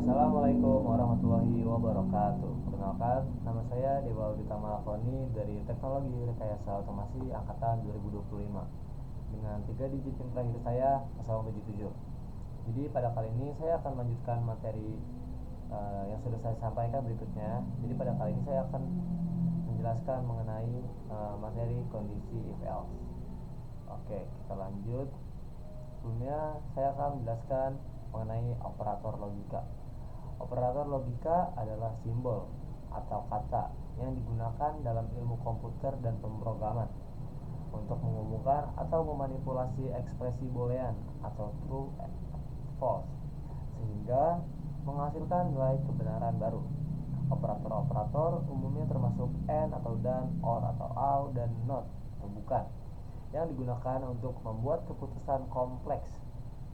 Assalamualaikum warahmatullahi wabarakatuh. Perkenalkan, nama saya Dewa Uditama Lakoni dari Teknologi Rekayasa Otomasi Angkatan 2025 dengan 3 digit yang terakhir saya 077. Jadi pada kali ini saya akan melanjutkan materi yang sudah saya sampaikan berikutnya. Jadi pada kali ini saya akan menjelaskan mengenai materi kondisi if else. Oke, kita lanjut. Sebelumnya saya akan menjelaskan mengenai operator logika. Operator logika adalah simbol atau kata yang digunakan dalam ilmu komputer dan pemrograman untuk mengumumkan atau memanipulasi ekspresi boolean atau true false sehingga menghasilkan nilai kebenaran baru. Operator-operator umumnya termasuk and atau dan, or atau out, dan not atau bukan, yang digunakan untuk membuat keputusan kompleks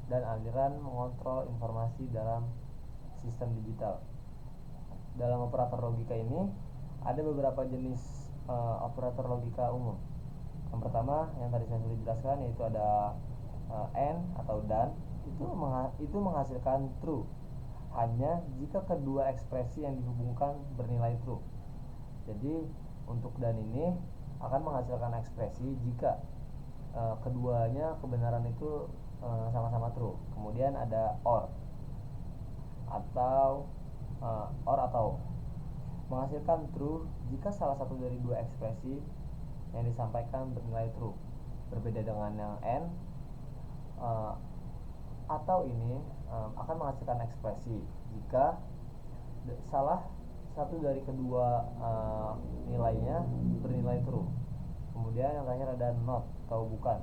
dan aliran mengontrol informasi dalam sistem digital. Dalam operator logika ini ada beberapa jenis operator logika umum. Yang pertama yang tadi saya sudah jelaskan yaitu ada and atau dan, itu menghasilkan true hanya jika kedua ekspresi yang dihubungkan bernilai true. Jadi untuk dan ini akan menghasilkan ekspresi jika keduanya kebenaran itu sama-sama true. Kemudian ada or atau menghasilkan true jika salah satu dari dua ekspresi yang disampaikan bernilai true. Berbeda dengan yang and, atau ini akan menghasilkan ekspresi jika salah satu dari kedua nilainya bernilai true. Kemudian yang terakhir ada not atau bukan.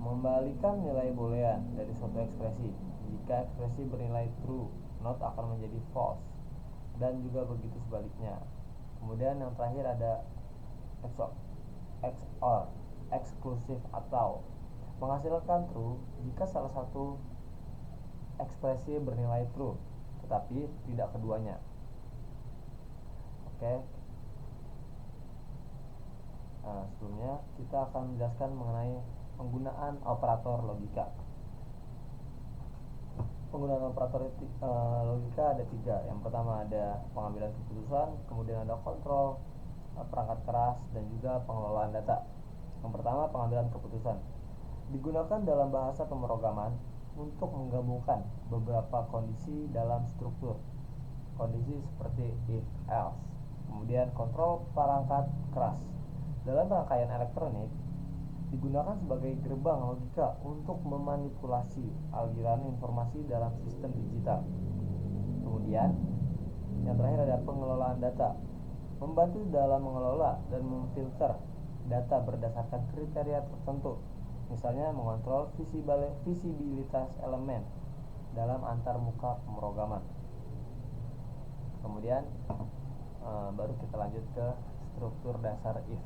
Membalikan nilai boolean dari suatu ekspresi. Jika ekspresi bernilai true, not akan menjadi false, dan juga begitu sebaliknya. Kemudian yang terakhir ada XOR, eksklusif atau, menghasilkan true jika salah satu ekspresi bernilai true tetapi tidak keduanya. Oke. Sebelumnya kita akan menjelaskan mengenai penggunaan operator logika. Penggunaan operator logika ada 3. Yang pertama ada pengambilan keputusan, kemudian ada kontrol perangkat keras, dan juga pengelolaan data. Yang pertama, pengambilan keputusan digunakan dalam bahasa pemrograman untuk menggabungkan beberapa kondisi dalam struktur. Kondisi seperti if else. Kemudian kontrol perangkat keras dalam rangkaian elektronik digunakan sebagai gerbang logika untuk memanipulasi aliran informasi dalam sistem digital. Kemudian yang terakhir ada pengelolaan data, membantu dalam mengelola dan memfilter data berdasarkan kriteria tertentu, misalnya mengontrol visibilitas elemen dalam antarmuka pemrograman. Kemudian baru kita lanjut ke struktur dasar if.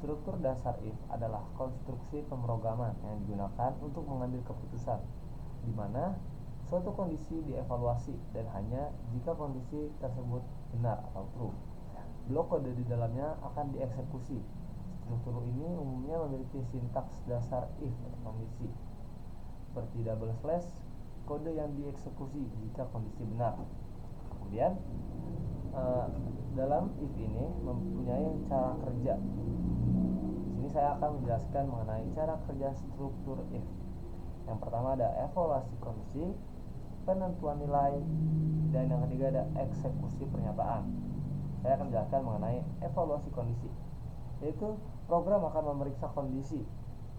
Struktur dasar if adalah konstruksi pemrograman yang digunakan untuk mengambil keputusan, di mana suatu kondisi dievaluasi dan hanya jika kondisi tersebut benar atau true, blok kode di dalamnya akan dieksekusi. Struktur ini umumnya memiliki sintaks dasar if atau kondisi, seperti double slash, kode yang dieksekusi jika kondisi benar. Kemudian dalam if ini mempunyai cara kerja. Di sini saya akan menjelaskan mengenai cara kerja struktur if. Yang pertama ada evaluasi kondisi, penentuan nilai, dan yang ketiga ada eksekusi pernyataan. Saya akan menjelaskan mengenai evaluasi kondisi, yaitu program akan memeriksa kondisi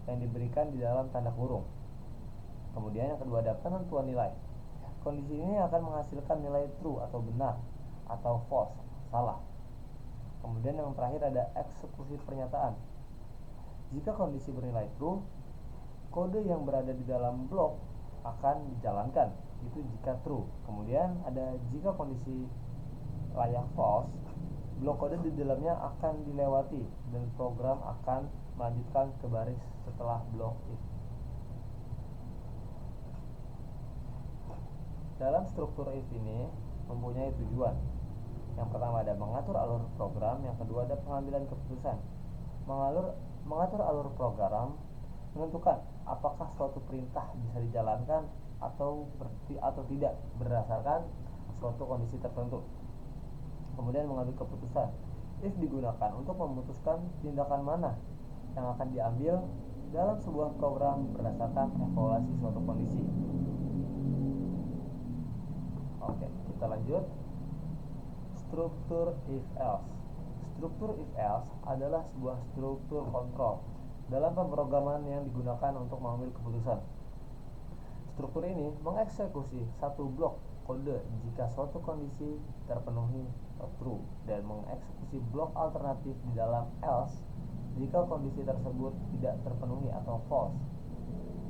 yang diberikan di dalam tanda kurung. Kemudian yang kedua ada penentuan nilai. Kondisi ini akan menghasilkan nilai true atau benar, atau false, salah. Kemudian yang terakhir ada eksekusi pernyataan. Jika kondisi bernilai true, kode yang berada di dalam blok akan dijalankan, itu jika true. Kemudian ada jika kondisi layak false, blok kode di dalamnya akan dilewati dan program akan melanjutkan ke baris setelah blok if. Dalam struktur if ini mempunyai tujuan. Yang pertama ada mengatur alur program, yang kedua ada pengambilan keputusan. Mengatur alur program menentukan apakah suatu perintah bisa dijalankan atau tidak berdasarkan suatu kondisi tertentu. Kemudian mengambil keputusan. If digunakan untuk memutuskan tindakan mana yang akan diambil dalam sebuah program berdasarkan evaluasi suatu kondisi. Oke, kita lanjut. Struktur if else. Struktur if else adalah sebuah struktur kontrol dalam pemrograman yang digunakan untuk mengambil keputusan. Struktur ini mengeksekusi satu blok kode jika suatu kondisi terpenuhi atau true, dan mengeksekusi blok alternatif di dalam else jika kondisi tersebut tidak terpenuhi atau false.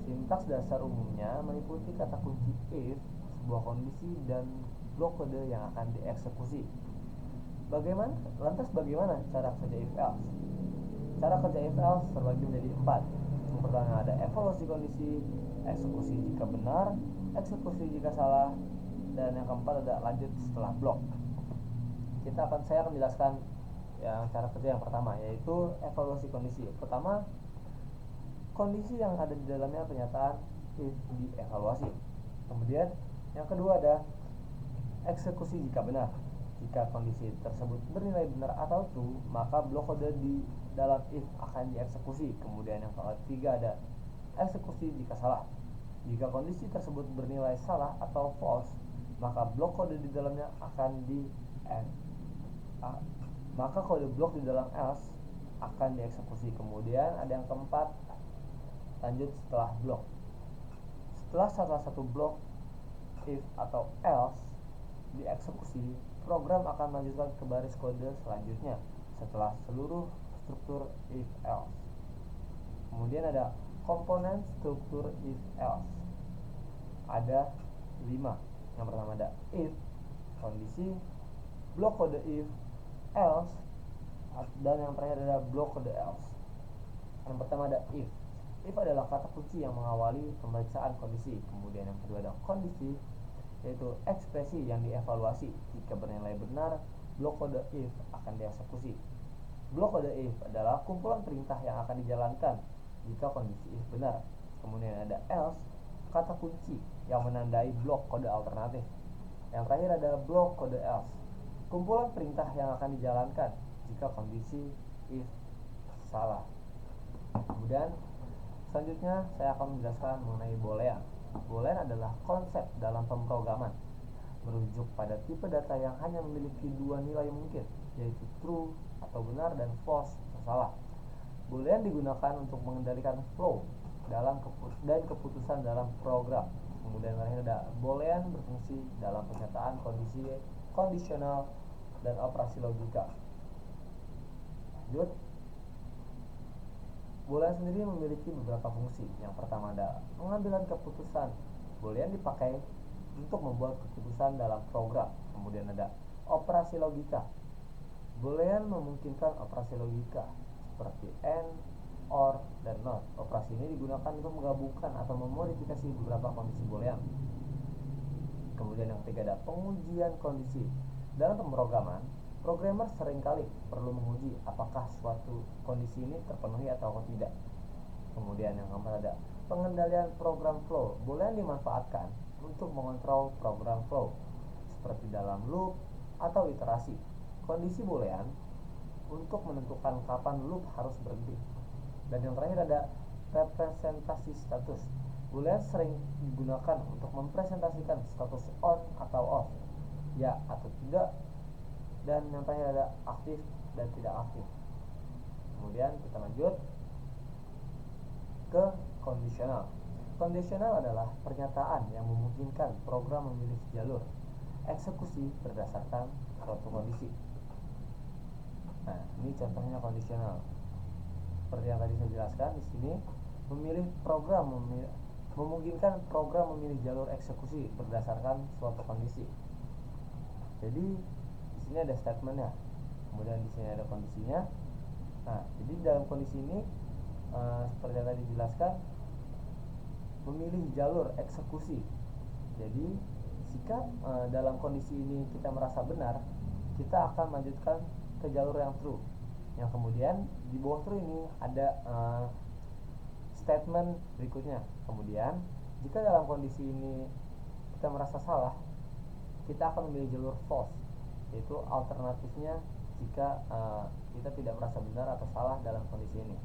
Sintaks dasar umumnya meliputi kata kunci if, sebuah kondisi, dan blok kode yang akan dieksekusi. Lantas bagaimana cara kerja if else? Cara kerja if else terbagi menjadi 4. Yang pertama ada evaluasi kondisi, eksekusi jika benar, eksekusi jika salah, dan yang keempat ada lanjut setelah blok. Saya akan menjelaskan yang cara kerja yang pertama, yaitu evaluasi kondisi. Pertama, kondisi yang ada di dalamnya pernyataan if dievaluasi. Kemudian yang kedua ada eksekusi jika benar. Jika kondisi tersebut bernilai benar atau true, maka blok kode di dalam if akan dieksekusi. Kemudian yang ketiga ada eksekusi jika salah. Jika kondisi tersebut bernilai salah atau false, maka blok kode di dalamnya maka kode blok di dalam else akan dieksekusi. Kemudian ada yang keempat, lanjut setelah blok. Setelah salah satu blok if atau else dieksekusi, program akan melanjutkan ke baris kode selanjutnya setelah seluruh struktur if else. Kemudian ada komponen struktur if else. Ada 5. Yang pertama ada if, kondisi, blok kode if, else, dan yang terakhir ada blok kode else. Yang pertama ada if. If adalah kata kunci yang mengawali pemeriksaan kondisi. Kemudian yang kedua ada kondisi, yaitu ekspresi yang dievaluasi. Jika bernilai benar, blok kode if akan dieksekusi. Blok kode if adalah kumpulan perintah yang akan dijalankan jika kondisi if benar. Kemudian ada else, kata kunci yang menandai blok kode alternatif. Yang terakhir ada blok kode else, kumpulan perintah yang akan dijalankan jika kondisi if salah. Kemudian selanjutnya saya akan menjelaskan mengenai boolean. Boolean adalah konsep dalam pemrograman, merujuk pada tipe data yang hanya memiliki 2 nilai mungkin, yaitu true atau benar dan false atau salah. Boolean digunakan untuk mengendalikan flow dan keputusan dalam program. Kemudian ada boolean berfungsi dalam pernyataan kondisi kondisional dan operasi logika. Lanjut. Boolean sendiri memiliki beberapa fungsi. Yang pertama ada pengambilan keputusan. Boolean dipakai untuk membuat keputusan dalam program. Kemudian ada operasi logika. Boolean memungkinkan operasi logika seperti and, or, dan not. Operasi ini digunakan untuk menggabungkan atau memodifikasi beberapa kondisi boolean. Kemudian yang ketiga ada pengujian kondisi. Dalam pemrograman, programmer seringkali perlu menguji apakah suatu kondisi ini terpenuhi atau tidak. Kemudian yang keempat ada pengendalian program flow. Boolean dimanfaatkan untuk mengontrol program flow seperti dalam loop atau iterasi. Kondisi boolean untuk menentukan kapan loop harus berhenti. Dan yang terakhir ada representasi status. Boolean sering digunakan untuk mempresentasikan status on atau off, ya atau tidak. Dan yang terakhir ada aktif dan tidak aktif. Kemudian kita lanjut ke kondisional. Kondisional adalah pernyataan yang memungkinkan program memilih jalur eksekusi berdasarkan suatu kondisi. Nah, ini contohnya kondisional. Seperti yang tadi saya jelaskan di sini, memungkinkan program memilih jalur eksekusi berdasarkan suatu kondisi. Jadi di sini ada statementnya, kemudian di sini ada kondisinya. Nah, jadi dalam kondisi ini seperti yang tadi dijelaskan, memilih jalur eksekusi. Jadi jika dalam kondisi ini kita merasa benar, kita akan melanjutkan ke jalur yang true. Yang kemudian di bawah true ini ada statement berikutnya. Kemudian Jika dalam kondisi ini kita merasa salah, kita akan memilih jalur false, yaitu alternatifnya jika kita tidak merasa benar atau salah dalam kondisi ini.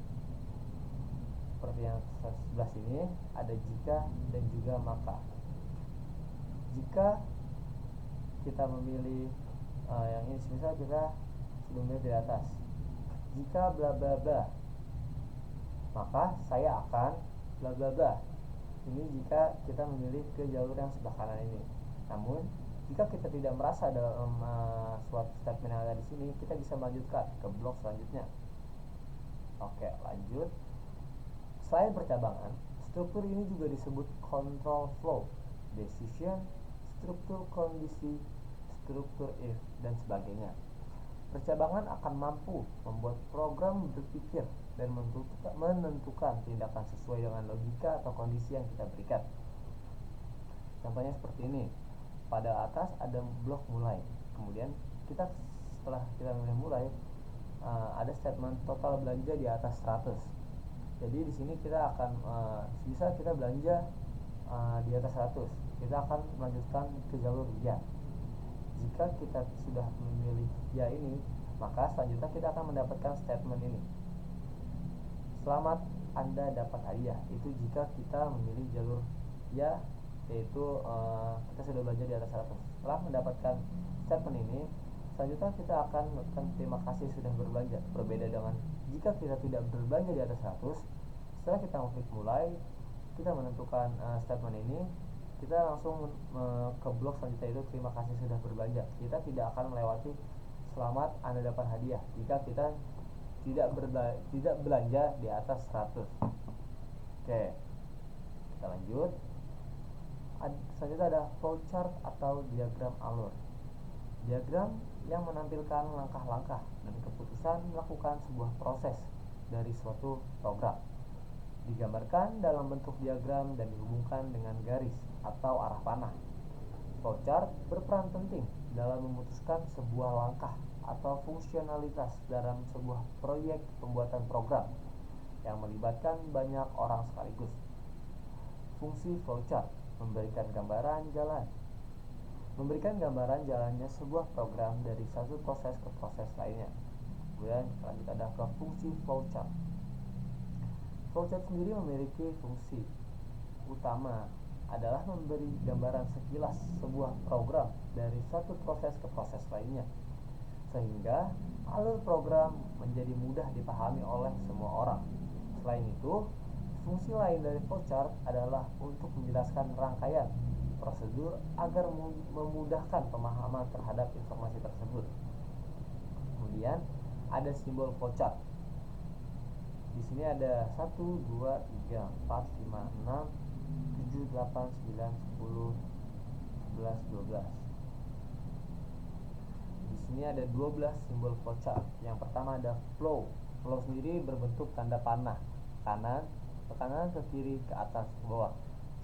Seperti yang sebelah sini ada jika dan juga maka. Jika kita memilih yang ini, misal kita sudah memilih di atas, jika bla bla bla, maka saya akan bla bla bla. Ini jika kita memilih ke jalur yang sebelah kanan ini. Namun jika kita tidak merasa dalam suatu statement yang ada di sini, kita bisa melanjutkan ke blok selanjutnya. Oke, lanjut. Selain percabangan, struktur ini juga disebut control flow, decision, struktur kondisi, struktur if, dan sebagainya. Percabangan akan mampu membuat program berpikir dan menentukan tindakan sesuai dengan logika atau kondisi yang kita berikan. Contohnya seperti ini. Pada atas ada blok mulai. Kemudian setelah kita mulai, ada statement total belanja di atas 100. Jadi di sini kita akan bisa kita belanja di atas 100. Kita akan melanjutkan ke jalur ya. Jika kita sudah memilih ya ini, maka selanjutnya kita akan mendapatkan statement ini. Selamat, Anda dapat hadiah. Itu jika kita memilih jalur ya, yaitu kita sudah belanja di atas 100. Setelah mendapatkan statement ini, selanjutnya kita akan melakukan terima kasih sudah berbelanja. Berbeda dengan jika kita tidak berbelanja di atas 100, setelah kita mengklik mulai, kita menentukan statement ini, kita langsung ke blok selanjutnya, itu terima kasih sudah berbelanja. Kita tidak akan melewati selamat, Anda dapat hadiah jika kita tidak belanja di atas 100. Oke, kita lanjut. Selanjutnya ada flowchart atau diagram alur. Diagram yang menampilkan langkah-langkah dan keputusan melakukan sebuah proses dari suatu program. Digambarkan dalam bentuk diagram dan dihubungkan dengan garis atau arah panah. Flowchart berperan penting dalam memutuskan sebuah langkah atau fungsionalitas dalam sebuah proyek pembuatan program yang melibatkan banyak orang sekaligus. Fungsi flowchart memberikan gambaran jalannya sebuah program dari satu proses ke proses lainnya. Kemudian kita ada ke fungsi flowchart. Flowchart sendiri memiliki fungsi utama adalah memberi gambaran sekilas sebuah program dari satu proses ke proses lainnya, sehingga alur program menjadi mudah dipahami oleh semua orang. Selain itu, fungsi lain dari flowchart adalah untuk menjelaskan rangkaian prosedur agar memudahkan pemahaman terhadap informasi tersebut. Kemudian ada simbol flowchart. Di sini ada 1, 2, 3, 4, 5, 6, 7, 8, 9, 10, 11, 12. Di sini ada 12 simbol flowchart. Yang pertama ada flow. Flow sendiri berbentuk tanda panah, ke kanan, ke kiri, ke atas, ke bawah.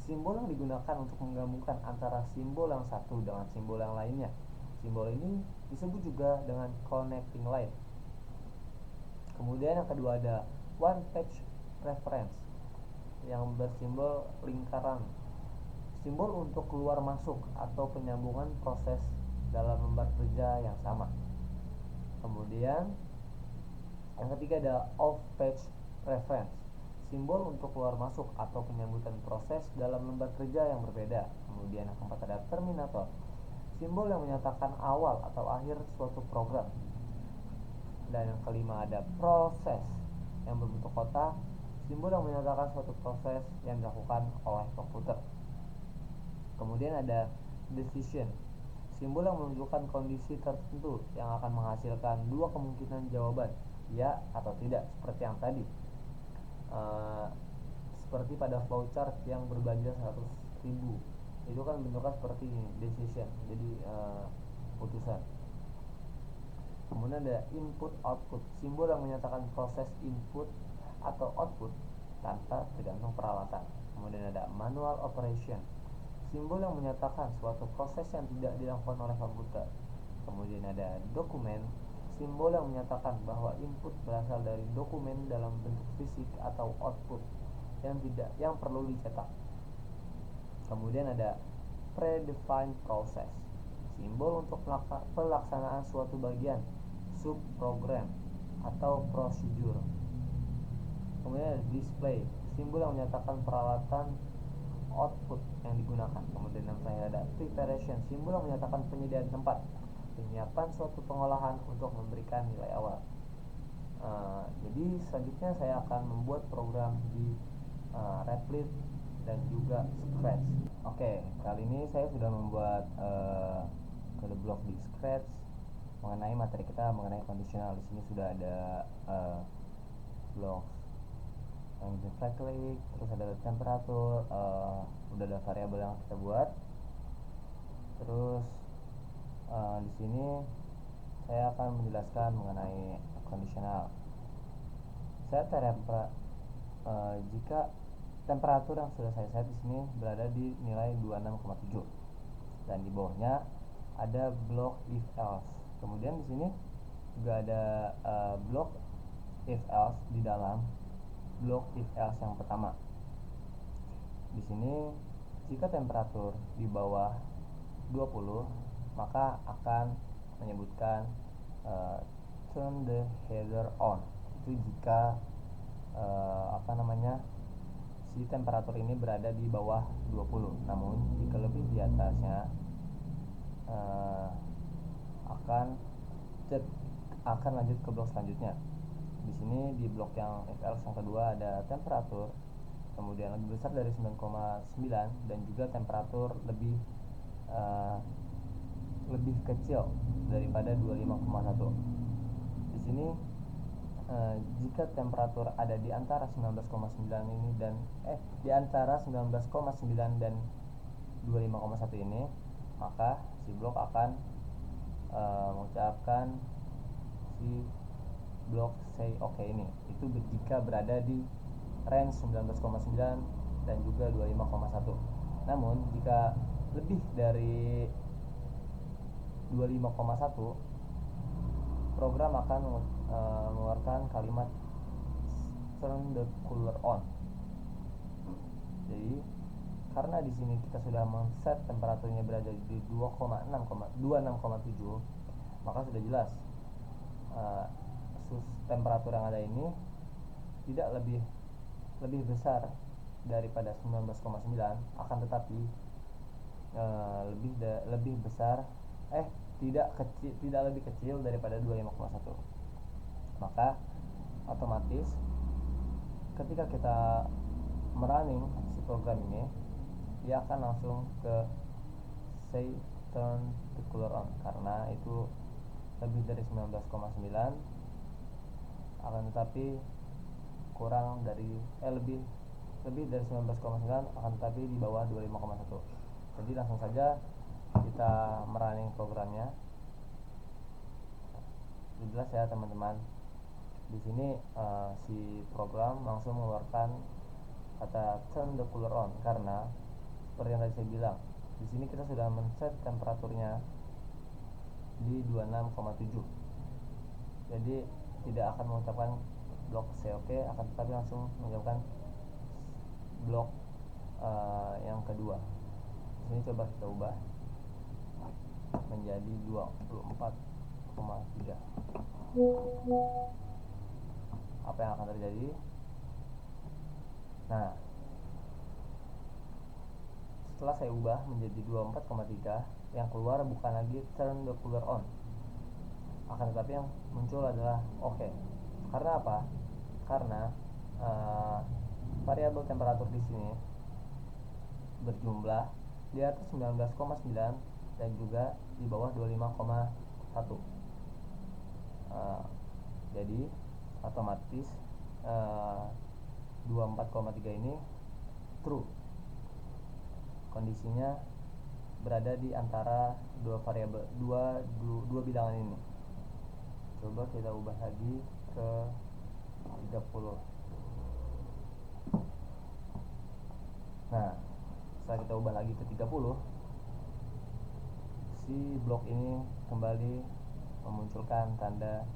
Simbol yang digunakan untuk menggabungkan antara simbol yang satu dengan simbol yang lainnya. Simbol ini disebut juga dengan connecting line. Kemudian yang kedua ada one page reference yang bersimbol lingkaran. Simbol untuk keluar masuk atau penyambungan proses dalam lembar kerja yang sama. Kemudian yang ketiga ada off page reference. Simbol untuk keluar masuk atau penyambutan proses dalam lembar kerja yang berbeda. Kemudian yang keempat ada terminator. Simbol yang menyatakan awal atau akhir suatu program. Dan yang kelima ada proses yang berbentuk kotak, simbol yang menyatakan suatu proses yang dilakukan oleh komputer. Kemudian ada decision, simbol yang menunjukkan kondisi tertentu yang akan menghasilkan dua kemungkinan jawaban, ya atau tidak, seperti yang tadi. Seperti pada flowchart yang berbelanja 100.000, itu kan bentuknya seperti ini, decision, jadi putusan. Kemudian ada input output, simbol yang menyatakan proses input atau output tanpa tergantung peralatan. Kemudian ada manual operation, simbol yang menyatakan suatu proses yang tidak dilakukan oleh komputer. Kemudian ada dokumen, simbol yang menyatakan bahwa input berasal dari dokumen dalam bentuk fisik atau output yang perlu dicetak. Kemudian ada predefined process, simbol untuk pelaksanaan suatu bagian, subprogram atau prosedur. Kemudian ada display, simbol yang menyatakan peralatan output yang digunakan. Kemudian yang terakhir ada preparation, simbol yang menyatakan penyediaan tempat, penyiapan suatu pengolahan untuk memberikan nilai awal. Jadi selanjutnya saya akan membuat program di Replit dan juga Scratch. Oke, kali ini saya sudah membuat kode blok di Scratch mengenai materi kita mengenai kondisional. Di sini sudah ada blok yang right-click, terus ada temperatur, udah ada variabel yang kita buat. Terus di sini saya akan menjelaskan mengenai kondisional. Jika temperatur yang sudah saya set di sini berada di nilai 26,7 dan di bawahnya ada blok if else. Kemudian di sini juga ada blok if else di dalam blok if else yang pertama. Di sini jika temperatur di bawah 20 maka akan menyebutkan turn the heater on. Itu jika si temperatur ini berada di bawah 20. Namun jika lebih di atasnya akan lanjut ke blok selanjutnya. Di sini di blok yang if else yang kedua ada temperatur kemudian lebih besar dari 9,9 dan juga temperatur lebih kecil daripada 25,1. Di sini jika temperatur ada di antara 19,9 ini dan di antara 19,9 dan 25,1 ini, maka si blok akan mengucapkan si blok say oke ini. Itu jika berada di range 19,9 dan juga 25,1. Namun jika lebih dari 25,1, program akan mengeluarkan kalimat turn the cooler on. Jadi karena di sini kita sudah men-set temperaturnya berada di 26,7, maka sudah jelas temperatur yang ada ini tidak lebih besar daripada 19,9, akan tetapi lebih besar tidak lebih kecil daripada 25,1. Maka otomatis ketika kita merunning si program ini, dia akan langsung ke say turn the cooler on karena itu lebih dari 19,9, akan tetapi kurang dari lebih dari 19,9 akan tetapi di bawah 25,1. Jadi langsung saja kita merunning programnya. Jelas ya teman-teman. Di sini si program langsung mengeluarkan kata turn the cooler on karena seperti yang tadi saya bilang, di sini kita sudah men-set temperaturnya di 26,7. Jadi tidak akan mengucapkan blok COK, akan tetapi langsung mengucapkan blok yang kedua. Di sini coba kita ubah menjadi 24,3. Apa yang akan terjadi? Nah, setelah saya ubah menjadi 24,3, yang keluar bukan lagi turn the cooler on, akan tetapi yang muncul adalah oke. Karena apa? Karena variabel temperatur di sini berjumlah di atas 19,9 dan juga di bawah 25,1. Jadi otomatis 24,3 ini true. Kondisinya berada di antara dua variabel, dua bilangan ini. Coba kita ubah lagi ke 30. Nah, setelah kita ubah lagi ke 30, si blok ini kembali memunculkan tanda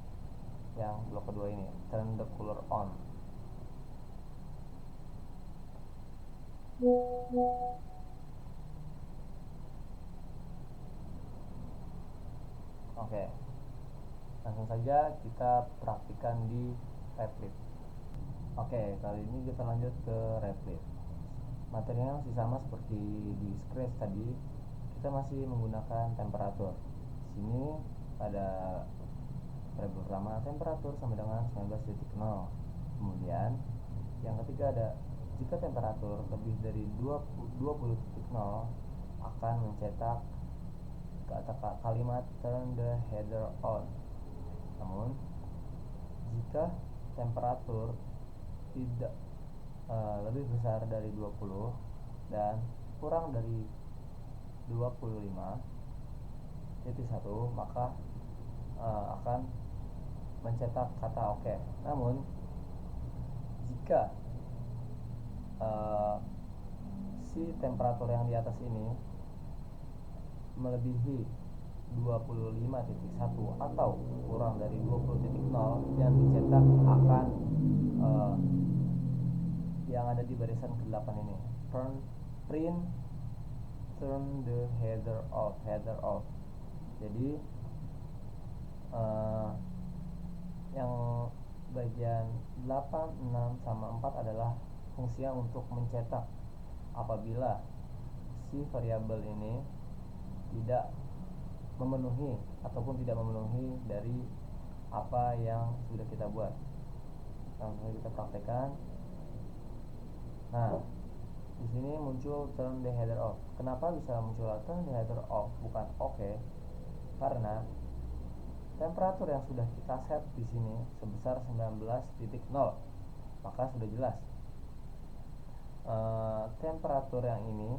yang blok kedua ini, turn the cooler on. Oke, langsung saja kita praktikan di Replit. Oke, kali ini kita lanjut ke Replit. Materinya masih sama seperti di Scratch tadi. Kita masih menggunakan temperatur. Di sini ada variabel pertama temperatur sama dengan 19.0. Kemudian yang ketiga ada jika temperatur lebih dari 20.0 akan mencetak kata kalimat turn the header on. Namun jika temperatur tidak lebih besar dari 20 dan kurang dari 25.1 maka akan mencetak kata oke. Namun jika si temperatur yang di atas ini melebihi 25.1 atau kurang dari 20.0, yang dicetak akan yang ada di barisan ke-8 ini, turn the header off. Jadi yang bagian 8, 6, sama 4 adalah fungsinya untuk mencetak apabila si variabel ini tidak memenuhi ataupun tidak memenuhi dari apa yang sudah kita buat. Langsung kita praktekkan. Nah, di sini muncul turn the header off. Kenapa bisa muncul turn the header off bukan oke? Karena temperatur yang sudah kita set di sini sebesar 19.0, maka sudah jelas temperatur yang ini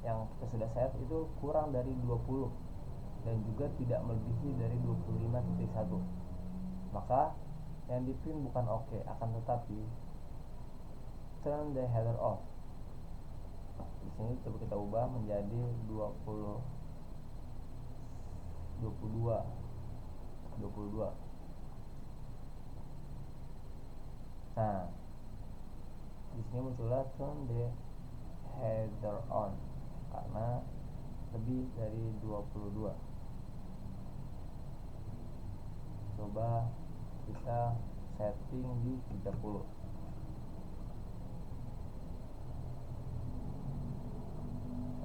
yang kita sudah set itu kurang dari 20 dan juga tidak melebihi dari 25.1. Maka yang di print bukan oke, akan tetapi turn the header off. Di sini coba kita ubah menjadi 22. Nah, di sini muncullah turn the header on karena lebih dari 22. Coba kita setting di 30.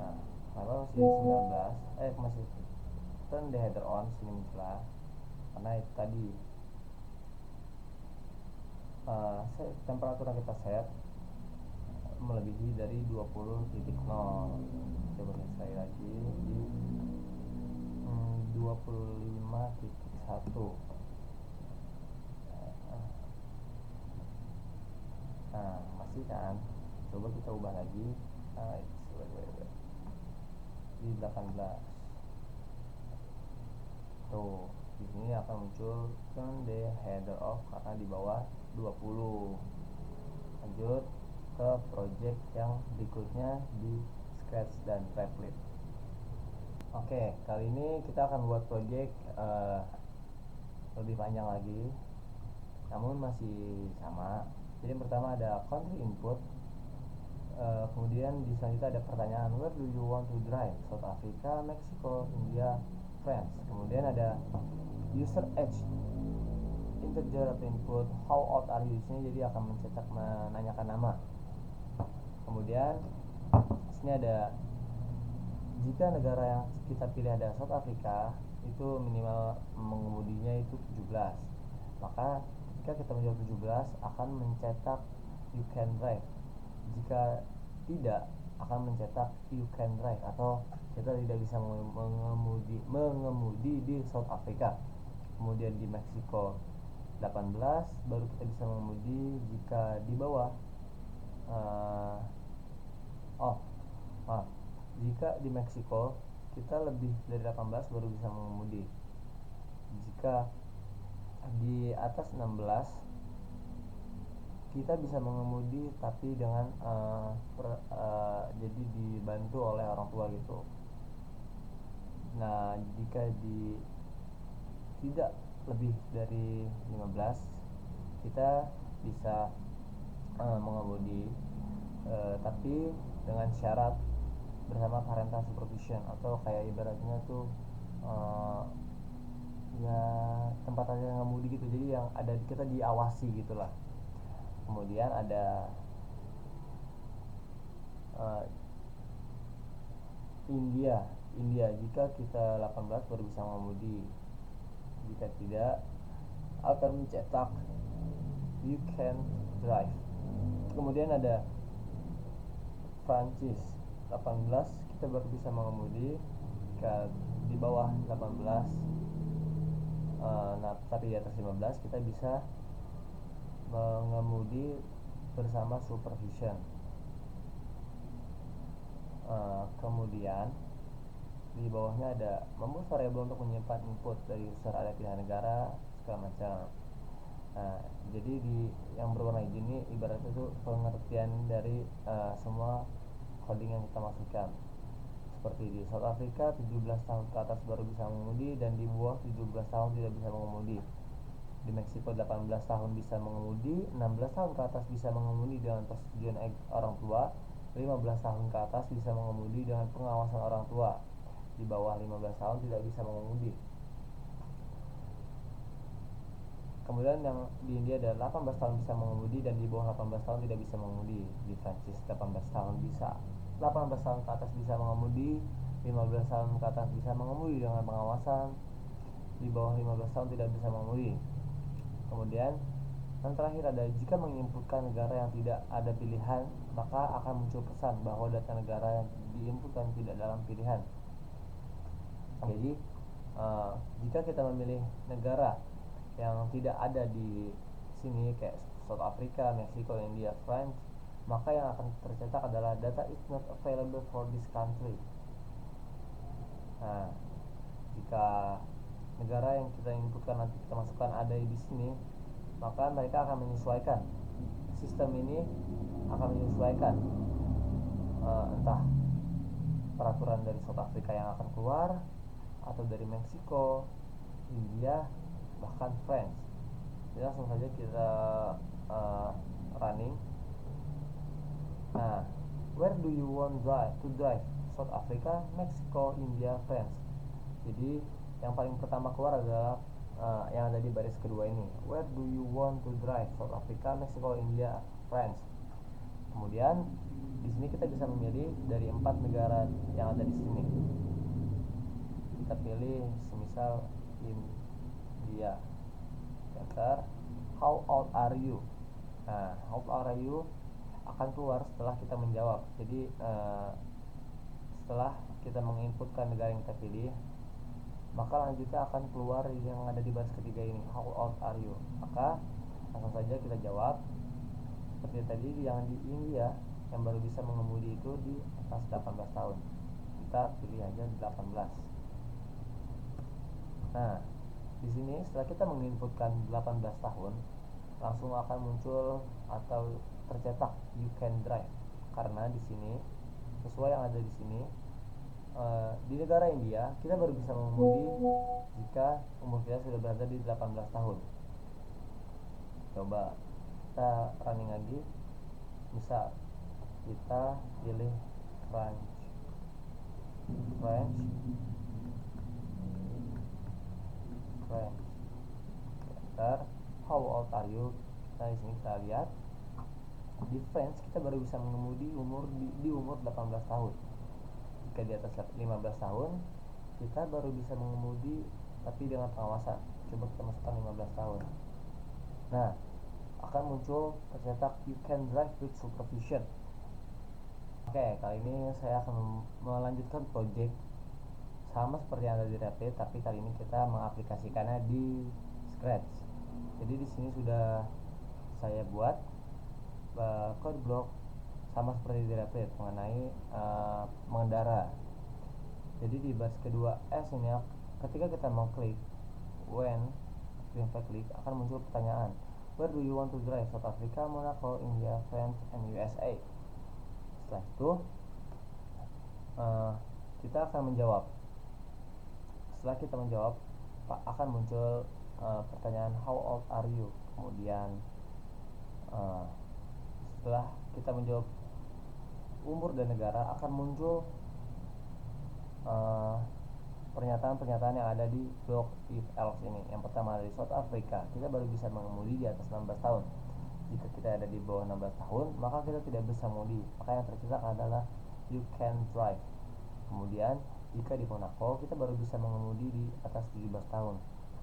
Nah, kalau masih 19 masih turn the header on, sini muncullah karena itu tadi temperatur yang kita set melebihi dari 20.0. Coba sekali lagi di 25.1. Nah, masih kan? Coba kita ubah lagi. Di 18. Tuh, di sini akan muncul turn the header off karena di bawah 20. Lanjut ke project yang berikutnya di Scratch dan Replit. Oke, kali ini kita akan buat project lebih panjang lagi, namun masih sama. Jadi yang pertama ada country input, kemudian di selanjutnya ada pertanyaan where do you want to drive, South Africa, Mexico, India, France. Kemudian ada user age, integer atau input, how old are you. Di sini jadi akan menanyakan nama. Kemudian di sini ada jika negara yang kita pilih ada South Africa, itu minimal mengemudinya itu 17. Maka jika kita menjawab 17 akan mencetak you can drive. Jika tidak akan mencetak you can drive atau kita tidak bisa mengemudi di South Africa. Kemudian di Meksiko 18 baru kita bisa mengemudi jika di bawah jika di Meksiko kita lebih dari 18 baru bisa mengemudi. Jika di atas 16 kita bisa mengemudi tapi dengan jadi dibantu oleh orang tua gitu. Nah, jika di tidak lebih dari 15 kita bisa mengemudi tapi dengan syarat bersama parental supervision, atau kayak ibaratnya tuh ya tempat aja ngemudi gitu, jadi yang ada kita diawasi gitulah. Kemudian ada uh, India. India, jika kita 18 baru bisa mengemudi, jika tidak akan mencetak you can drive. Kemudian ada Prancis, 18 kita baru bisa mengemudi, jika di bawah 18 nah tapi di atas 15 kita bisa mengemudi bersama supervision. Kemudian di bawahnya ada membuat variabel untuk menyimpan input dari user, ada pilihan negara segala macam. Nah, jadi di yang berwarna hijau ini ibaratnya itu pengertian dari semua coding yang kita masukkan. Seperti di South Africa 17 tahun ke atas baru bisa mengemudi, dan di bawah 17 tahun tidak bisa mengemudi. Di Meksiko 18 tahun bisa mengemudi, 16 tahun ke atas bisa mengemudi dengan persetujuan orang tua, 15 tahun ke atas bisa mengemudi dengan pengawasan orang tua. Di bawah 15 tahun tidak bisa mengemudi. Kemudian yang di India ada 18 tahun bisa mengemudi, dan di bawah 18 tahun tidak bisa mengemudi. Di Prancis 18 tahun bisa, 18 tahun ke atas bisa mengemudi, 15 tahun ke atas bisa mengemudi dengan pengawasan, di bawah 15 tahun tidak bisa mengemudi. Kemudian yang terakhir ada, jika menginputkan negara yang tidak ada pilihan, maka akan muncul pesan bahwa data negara yang diinputkan tidak dalam pilihan. Jadi jika kita memilih negara yang tidak ada di sini kayak South Africa, Meksiko, India, France, maka yang akan tercetak adalah data is not available for this country. Nah, jika negara yang kita inputkan nanti kita masukkan ada di sini, maka mereka akan menyesuaikan, sistem ini akan menyesuaikan entah peraturan dari South Africa yang akan keluar, atau dari Meksiko, India, bahkan France. Jadi langsung saja kita running. Nah, where do you want to drive? South Africa, Mexico, India, France. Jadi yang paling pertama keluar adalah yang ada di baris kedua ini. Where do you want to drive? South Africa, Mexico, India, France. Kemudian di sini kita bisa memilih dari 4 negara yang ada di sini. Kita pilih semisal India. Enter. How old are you? Nah, how old are you akan keluar setelah kita menjawab. Jadi setelah kita menginputkan negara yang kita pilih, maka lanjutnya akan keluar yang ada di baris ketiga ini, how old are you. Maka langsung saja kita jawab seperti tadi, yang di India yang baru bisa mengemudi itu di atas 18 tahun. Kita pilih aja 18. Nah, di sini setelah kita menginputkan 18 tahun, langsung akan muncul atau tercetak you can drive, karena di sini sesuai yang ada di sini, di negara India kita baru bisa mengemudi jika umur kita sudah berada di 18 tahun. Coba kita running lagi. Misal kita pilih French. Enter. How old are you? Nah, di sini kita lihat di France kita baru bisa mengemudi di umur 18 tahun. Jika di atas 15 tahun kita baru bisa mengemudi tapi dengan pengawasan. Coba kita masukkan 15 tahun. Nah, akan muncul tercetak you can drive with supervision. Oke, kali ini saya akan melanjutkan project sama seperti yang ada di Rapid, tapi kali ini kita mengaplikasikannya di Scratch. Jadi di sini sudah saya buat code block sama seperti di Rapid mengenai mengendara. Jadi di baris kedua S ini, ketika kita mau klik when klik akan muncul pertanyaan, where do you want to drive? South Africa, Monaco, India, France, and USA. Setelah itu kita akan menjawab. Setelah kita menjawab akan muncul pertanyaan how old are you. Kemudian setelah kita menjawab umur dan negara akan muncul pernyataan-pernyataan yang ada di blog if else ini. Yang pertama dari South Africa, kita baru bisa mengemudi di atas 16 tahun. Jika kita ada di bawah 16 tahun, maka kita tidak bisa mengemudi. Maka yang tercetak adalah you can drive. Kemudian, jika di Monaco, kita baru bisa mengemudi di atas 17 tahun.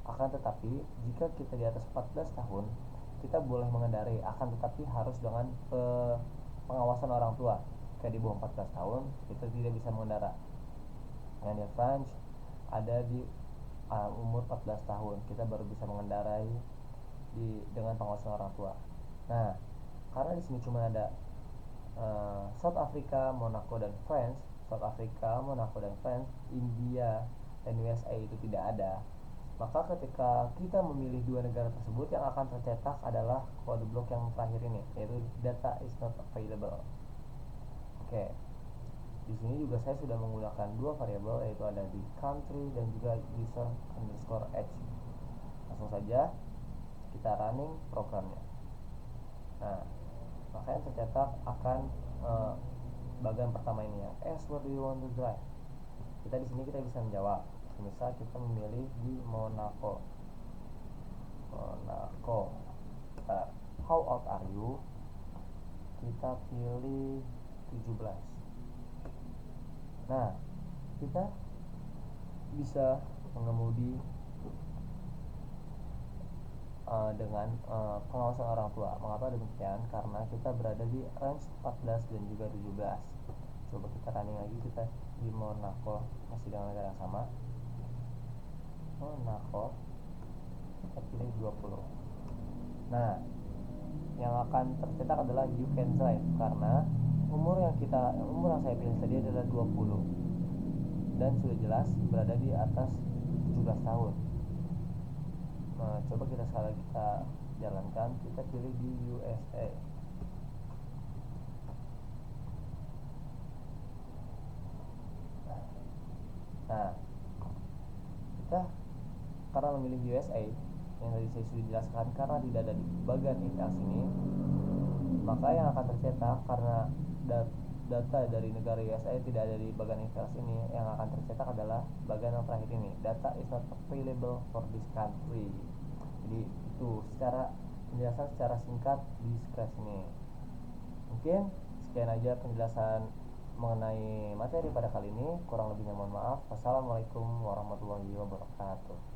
Akan tetapi, jika kita di atas 14 tahun, kita boleh mengendarai. Akan tetapi harus dengan pengawasan orang tua. Jika di bawah 14 tahun, kita tidak bisa mengendara. Yang di France, ada di umur 14 tahun, kita baru bisa mengendarai dengan pengawasan orang tua. Nah, karena di sini cuma ada South Africa, Monaco dan France, South Africa, Monaco dan France, India dan USA itu tidak ada. Maka ketika kita memilih dua negara tersebut, yang akan tercetak adalah kode blok yang terakhir ini, yaitu data is not available. Oke. Di sini juga saya sudah menggunakan dua variabel, yaitu ada di country dan juga user underscore age. Langsung saja kita running programnya. Nah, maka yang tercetak akan bagian pertama ini ya, where do you want to drive. Kita di sini kita bisa menjawab. Misal kita memilih di Monaco. How old are you? Kita pilih 17. Nah, kita bisa mengemudi dengan pengawasan orang tua. Mengapa demikian? Karena kita berada di range 14 dan juga 17. Coba kita running lagi, kita di Monaco masih dengan negara yang sama. Monaco, kita pilih 20. Nah, yang akan tercetak adalah you can drive, karena umur yang saya pilih tadi adalah 20 dan sudah jelas berada di atas 17 tahun. Nah, coba kita sekali lagi kita jalankan, kita pilih di USA. Nah, kita karena memilih USA yang tadi saya sudah jelaskan, karena tidak ada di bagian if else ini, maka yang akan tercetak karena data dari negara USA tidak ada di bagian if else ini, yang akan tercetak adalah bagian yang terakhir ini, data is not available for this country. Jadi itu penjelasan secara singkat di scratch ini. Mungkin sekian aja penjelasan mengenai materi pada kali ini. Kurang lebihnya mohon maaf. Wassalamualaikum warahmatullahi wabarakatuh.